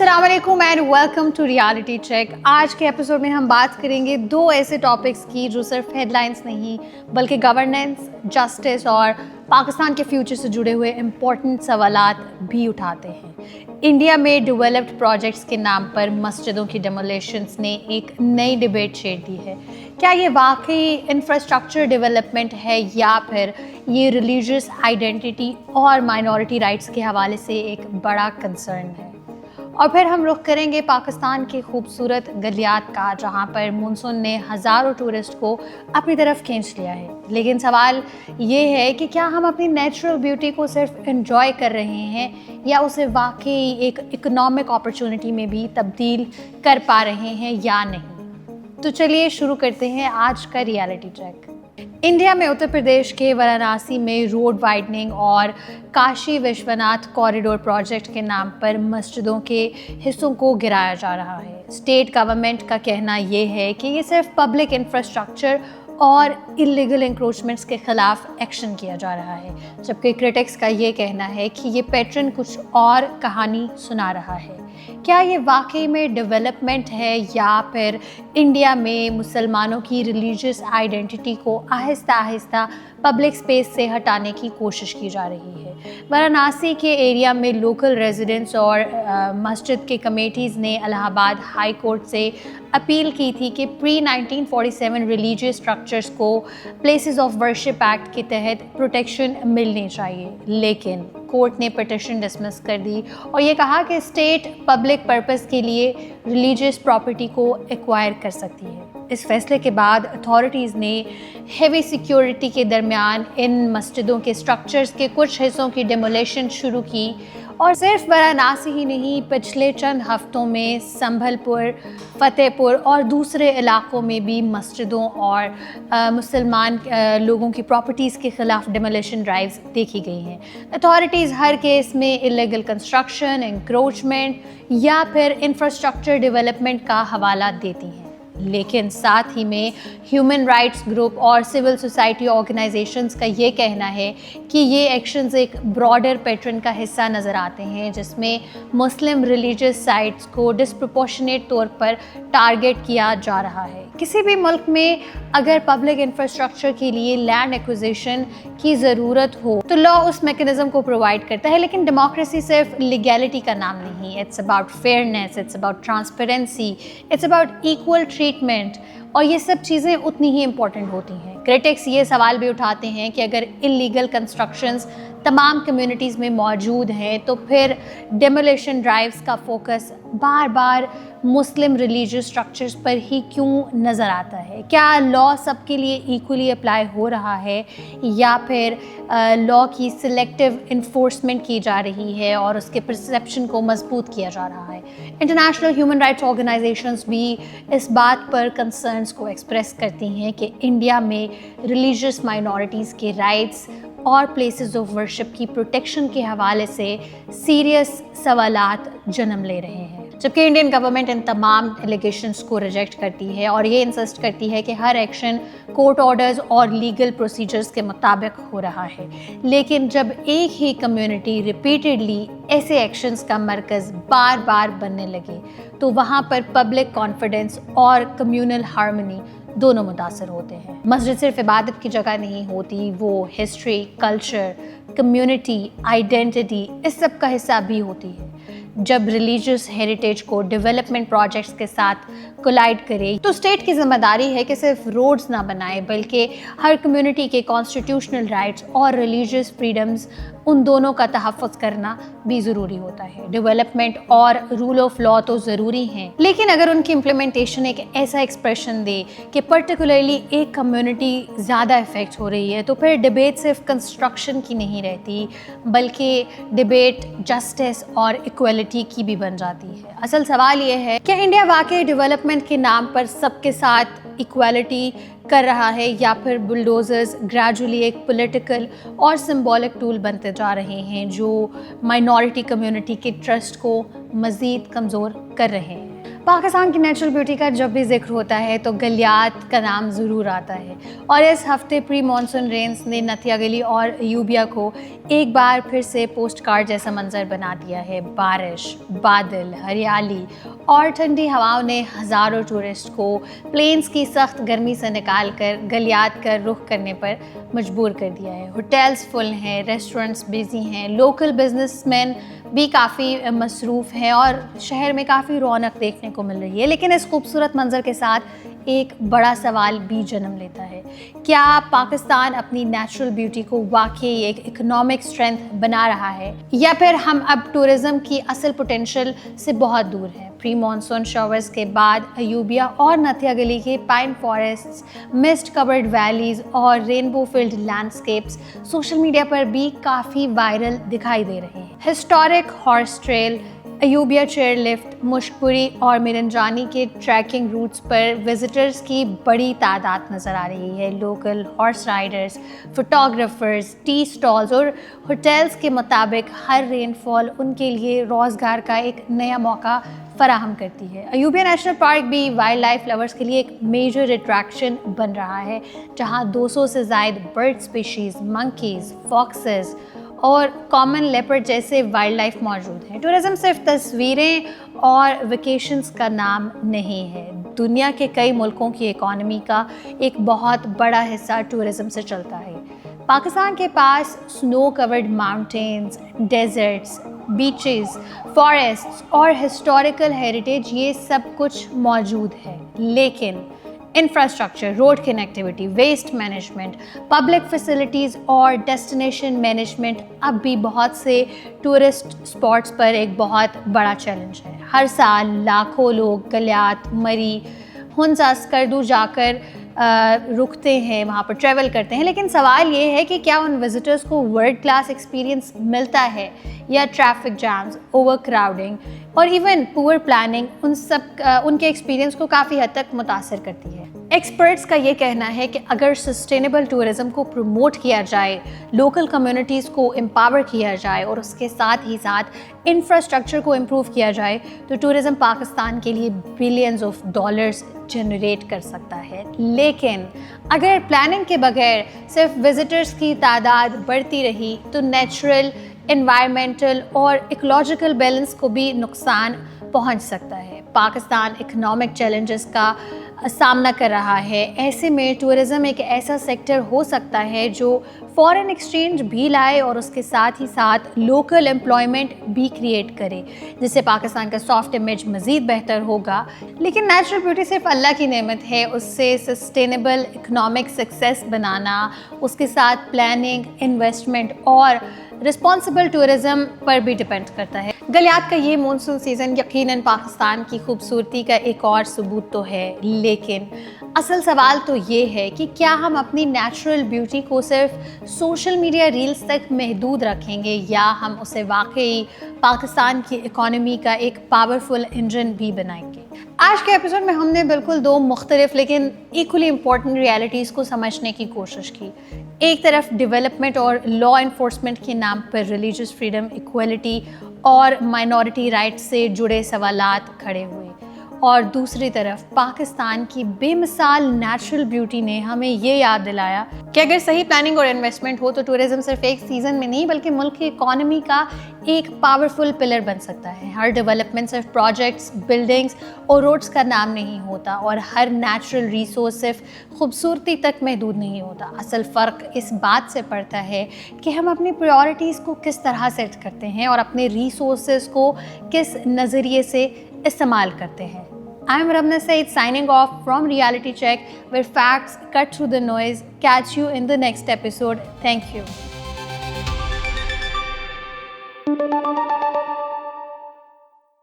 अस्सलाम वालेकुम and welcome to reality check. आज के एपिसोड में हम बात करेंगे दो ऐसे टॉपिक्स की जो सिर्फ हेडलाइंस नहीं बल्कि गवर्नेंस, जस्टिस और पाकिस्तान के फ्यूचर से जुड़े हुए इम्पोर्टेंट सवालात भी उठाते हैं। इंडिया में डेवलप्ड प्रोजेक्ट्स के नाम पर मस्जिदों की डेमोलिशंस ने एक नई डिबेट छेड़ दी है। क्या ये वाकई इंफ्रास्ट्रक्चर डेवलपमेंट है या फिर ये रिलीजियस आइडेंटिटी और माइनॉरिटी राइट्स के हवाले से एक बड़ा कंसर्न है। और फिर हम रुख करेंगे पाकिस्तान के खूबसूरत गलियात का, जहां पर मानसून ने हज़ारों टूरिस्ट को अपनी तरफ खींच लिया है। लेकिन सवाल ये है कि क्या हम अपनी नेचुरल ब्यूटी को सिर्फ एंजॉय कर रहे हैं या उसे वाकई एक इकोनॉमिक अपॉर्चुनिटी में भी तब्दील कर पा रहे हैं या नहीं। तो चलिए शुरू करते हैं आज का रियलिटी चेक। इंडिया में उत्तर प्रदेश के वाराणसी में रोड वाइडनिंग और काशी विश्वनाथ कॉरिडोर प्रोजेक्ट के नाम पर मस्जिदों के हिस्सों को गिराया जा रहा है। स्टेट गवर्नमेंट का कहना ये है कि ये सिर्फ पब्लिक इंफ्रास्ट्रक्चर और इलीगल इंक्रोचमेंट्स के खिलाफ एक्शन किया जा रहा है, जबकि क्रिटिक्स का ये कहना है कि ये पैटर्न कुछ और कहानी सुना रहा है। क्या ये वाकई में डेवलपमेंट है या फिर इंडिया में मुसलमानों की रिलीजियस आइडेंटिटी को आहिस्ता आहिस्ता पब्लिक स्पेस से हटाने की कोशिश की जा रही है। वाराणसी के एरिया में लोकल रेजिडेंट्स और मस्जिद के कमेटीज़ ने इलाहाबाद हाई कोर्ट से अपील की थी कि प्री 1947 रिलीजियस स्ट्रक्चर्स को प्लेसेस ऑफ वर्शिप एक्ट के तहत प्रोटेक्शन मिलनी चाहिए, लेकिन कोर्ट ने पिटिशन डिसमिस कर दी और ये कहा कि स्टेट पब्लिक पर्पस के लिए रिलीजियस प्रॉपर्टी को एक्वायर कर सकती है। इस फैसले के बाद अथॉरिटीज़ ने हेवी सिक्योरिटी के दरमियान इन मस्जिदों के स्ट्रक्चर्स के कुछ हिस्सों की डेमोलेशन शुरू की। और सिर्फ वाराणसी ही नहीं, पिछले चंद हफ्तों में संभलपुर, फतेहपुर और दूसरे इलाकों में भी मस्जिदों और मुसलमान लोगों की प्रॉपर्टीज़ के ख़िलाफ़ डेमोलिशन ड्राइव्स देखी गई हैं। अथॉरिटीज़ हर केस में इलीगल कंस्ट्रक्शन, इंक्रोचमेंट या फिर इंफ्रास्ट्रक्चर डेवलपमेंट का हवाला देती हैं, लेकिन साथ ही में ह्यूमन राइट्स ग्रुप और सिविल सोसाइटी ऑर्गेनाइजेशंस का ये कहना है कि ये एक्शंस एक ब्रॉडर पैटर्न का हिस्सा नज़र आते हैं, जिसमें मुस्लिम रिलीजियस साइट्स को डिस्प्रपोर्शनेट तौर पर टारगेट किया जा रहा है। किसी भी मुल्क में अगर पब्लिक इंफ्रास्ट्रक्चर के लिए लैंड एक्विजिशन की ज़रूरत हो तो लॉ उस मैकेनिज़्म को प्रोवाइड करता है, लेकिन डेमोक्रेसी सिर्फ लीगैलिटी का नाम नहीं। It's about fairness, it's about transparency, it's about equal treatment, और ये सब चीज़ें उतनी ही इम्पॉर्टेंट होती हैं। क्रिटिक्स ये सवाल भी उठाते हैं कि अगर इलीगल कंस्ट्रक्शंस तमाम कम्युनिटीज़ में मौजूद हैं तो फिर डेमोलिशन ड्राइव्स का फोकस बार बार मुस्लिम रिलीजियस स्ट्रक्चर्स पर ही क्यों नज़र आता है। क्या लॉ सबके लिए इक्वली अप्लाई हो रहा है या फिर लॉ की सिलेक्टिव इन्फोर्समेंट की जा रही है और उसके परसेप्शन को मजबूत किया जा रहा है। इंटरनेशनल ह्यूमन राइट्स ऑर्गेनाइजेशंस भी इस बात पर कंसर्न्स को एक्सप्रेस करती हैं कि इंडिया में रिलीजियस माइनॉरिटीज़ के राइट्स और प्लेसेस ऑफ वर्शिप की प्रोटेक्शन के हवाले से सीरियस सवालात जन्म ले रहे हैं, जबकि इंडियन गवर्नमेंट इन तमाम एलिगेशंस को रिजेक्ट करती है और ये इंसिस्ट करती है कि hर एक्शन कोर्ट ऑर्डर्स और लीगल प्रोसीजर्स के मुताबिक हो रहा है। लेकिन जब एक ही कम्युनिटी रिपीटेडली ऐसे एक्शंस का मरकज़ बार बार बनने लगे तो वहाँ पर पब्लिक कॉन्फिडेंस और कम्यूनल हार्मनी दोनों मुतासर होते हैं। मस्जिद सिर्फ इबादत की जगह नहीं होती, वो हिस्ट्री, कल्चर, कम्युनिटी, आइडेंटिटी, इस सब का हिस्सा भी होती है। जब रिलीजियस हेरिटेज को डेवलपमेंट प्रोजेक्ट्स के साथ कोलाइड करे तो स्टेट की जिम्मेदारी है कि सिर्फ रोड्स ना बनाए बल्कि हर कम्युनिटी के कॉन्स्टिट्यूशनल राइट्स और रिलीजियस फ्रीडम्स, उन दोनों का तहफ़्फ़ुज़ करना भी ज़रूरी होता है। डेवलपमेंट और रूल ऑफ लॉ तो ज़रूरी हैं, लेकिन अगर उनकी इम्प्लीमेंटेशन एक ऐसा एक्सप्रेशन दे कि पर्टिकुलरली एक कम्युनिटी ज़्यादा इफ़ेक्ट हो रही है तो फिर डिबेट सिर्फ कंस्ट्रक्शन की नहीं रहती बल्कि डिबेट जस्टिस और इक्वलिटी की भी बन जाती है। असल सवाल ये है कि इंडिया वाकई डेवलपमेंट के नाम पर सबके साथ इक्वालिटी कर रहा है या फिर बुलडोजर्स ग्रेजुअली एक पॉलिटिकल और सिंबॉलिक टूल बनते जा रहे हैं जो माइनॉरिटी कम्युनिटी के ट्रस्ट को मज़ीद कमज़ोर कर रहे हैं। पाकिस्तान की नेचुरल ब्यूटी का जब भी जिक्र होता है तो गलियात का नाम ज़रूर आता है और इस हफ्ते प्री मानसून रेन्स ने नथिया गली और अयूबिया को एक बार फिर से पोस्ट कार्ड जैसा मंजर बना दिया है। बारिश, बादल, हरियाली और ठंडी हवाओं ने हज़ारों टूरिस्ट को प्लेन्स की सख्त गर्मी से निकाल कर गलियात का रुख करने पर मजबूर कर दिया है। होटल्स फुल हैं, रेस्टोरेंट्स बिजी हैं, लोकल बिजनेसमैन भी काफ़ी मसरूफ़ हैं और शहर में काफ़ी रौनक देखने को मिल रही है। लेकिन इस खूबसूरत मंजर के साथ एक बड़ा सवाल भी जन्म लेता है, क्या पाकिस्तान अपनी नेचुरल ब्यूटी को वाकई एक इकोनॉमिक स्ट्रेंथ बना रहा है या फिर हम अब टूरिज़्म की असल पोटेंशियल से बहुत दूर हैं। प्री मानसून शॉवर्स के बाद अयूबिया और नथिया गली के pine forests, mist covered valleys और rainbow filled landscapes social media पर भी काफ़ी वायरल दिखाई दे रहे हैं। Historic horse trail, Ayubia chair lift, Mushkpuri और मिरंजानी के ट्रैकिंग रूट्स पर विजिटर्स की बड़ी तादाद नज़र आ रही है। Local horse Riders, photographers, tea stalls और होटल्स के मुताबिक हर रेनफॉल उनके लिए रोज़गार का एक नया मौका फराहम करती है। अयूबिया नेशनल पार्क भी वाइल्ड लाइफ लवर्स के लिए एक मेजर अट्रैक्शन बन रहा है, जहां 200 से ज़ायद बर्ड स्पीशीज़, मंकीज़, फॉक्सेस और कॉमन लेपर्ड जैसे वाइल्ड लाइफ मौजूद हैं। टूरिज़्म सिर्फ तस्वीरें और वेकेशंस का नाम नहीं है, दुनिया के कई मुल्कों की इकॉनमी का एक बहुत बड़ा हिस्सा टूरिज़्म से चलता है। पाकिस्तान के पास snow covered mountains, deserts, beaches, forests और हिस्टोरिकल हेरिटेज, ये सब कुछ मौजूद है, लेकिन infrastructure, road connectivity, waste management, public facilities और डेस्टिनेशन मैनेजमेंट अब भी बहुत से टूरिस्ट स्पॉट्स पर एक बहुत बड़ा चैलेंज है। हर साल लाखों लोग गलियात, मरी, हुंजा, स्कर्दू जाकर रुकते हैं, वहाँ पर ट्रैवल करते हैं, लेकिन सवाल ये है कि क्या उन विजिटर्स को वर्ल्ड क्लास एक्सपीरियंस मिलता है या ट्रैफिक जैम्स, ओवर क्राउडिंग और इवन पुअर प्लानिंग उनके एक्सपीरियंस को काफ़ी हद तक मुतासर करती है। एक्सपर्ट्स का ये कहना है कि अगर सस्टेनेबल टूरिज़्म को प्रमोट किया जाए, लोकल कम्युनिटीज़ को एम्पावर किया जाए और उसके साथ ही साथ इंफ्रास्ट्रक्चर को इम्प्रूव किया जाए तो टूरिज़्म पाकिस्तान के लिए बिलियंस ऑफ डॉलर्स जनरेट कर सकता है। लेकिन अगर प्लानिंग के बगैर सिर्फ विजिटर्स की तादाद बढ़ती रही तो नेचुरल, एनवायरमेंटल और इकोलॉजिकल बैलेंस को भी नुकसान पहुंच सकता है। पाकिस्तान इकोनॉमिक चैलेंजेस का सामना कर रहा है, ऐसे में टूरिज़्म एक ऐसा सेक्टर हो सकता है जो फॉरेन एक्सचेंज भी लाए और उसके साथ ही साथ लोकल एम्प्लॉयमेंट भी क्रिएट करे, जिससे पाकिस्तान का सॉफ्ट इमेज मज़ीद बेहतर होगा। लेकिन नेचुरल ब्यूटी सिर्फ अल्लाह की नेमत है, उससे सस्टेनेबल इकोनॉमिक सक्सेस बनाना, उसके साथ प्लानिंग, इन्वेस्टमेंट और रिस्पॉन्सिबल टूरिज़्म पर भी डिपेंड करता है। गलियात का ये मानसून सीज़न यकीनन पाकिस्तान की खूबसूरती का एक और सबूत तो है, लेकिन असल सवाल तो ये है कि क्या हम अपनी नेचुरल ब्यूटी को सिर्फ सोशल मीडिया रील्स तक महदूद रखेंगे या हम उसे वाकई पाकिस्तान की इकॉनमी का एक पावरफुल इंजन भी बनाएंगे। आज के एपिसोड में हमने बिल्कुल दो मुख्तलिफ लेकिन इक्वली इम्पॉर्टेंट रियलिटीज़ को समझने की कोशिश की। एक तरफ डेवलपमेंट और लॉ इन्फोर्समेंट के नाम पर रिलीजियस फ्रीडम, इक्वलिटी और माइनॉरिटी राइट्स से जुड़े सवालात खड़े हुए, और दूसरी तरफ पाकिस्तान की बेमिसाल नेचुरल ब्यूटी ने हमें ये याद दिलाया कि अगर सही प्लानिंग और इन्वेस्टमेंट हो तो टूरिज़्म सिर्फ एक सीज़न में नहीं बल्कि मुल्क की इकॉनमी का एक पावरफुल पिलर बन सकता है। हर डेवलपमेंट सिर्फ प्रोजेक्ट्स, बिल्डिंग्स और रोड्स का नाम नहीं होता और हर नेचुरल रिसोर्स सिर्फ खूबसूरती तक महदूद नहीं होता। असल फ़र्क इस बात से पड़ता है कि हम अपनी प्रायोरिटीज़ को किस तरह सेट करते हैं और अपने रिसोर्सेज को किस नज़रिए से इस्तेमाल करते हैं। I am Ramna Said signing off from Reality Check, where facts cut through the noise. Catch you in the next episode. Thank you.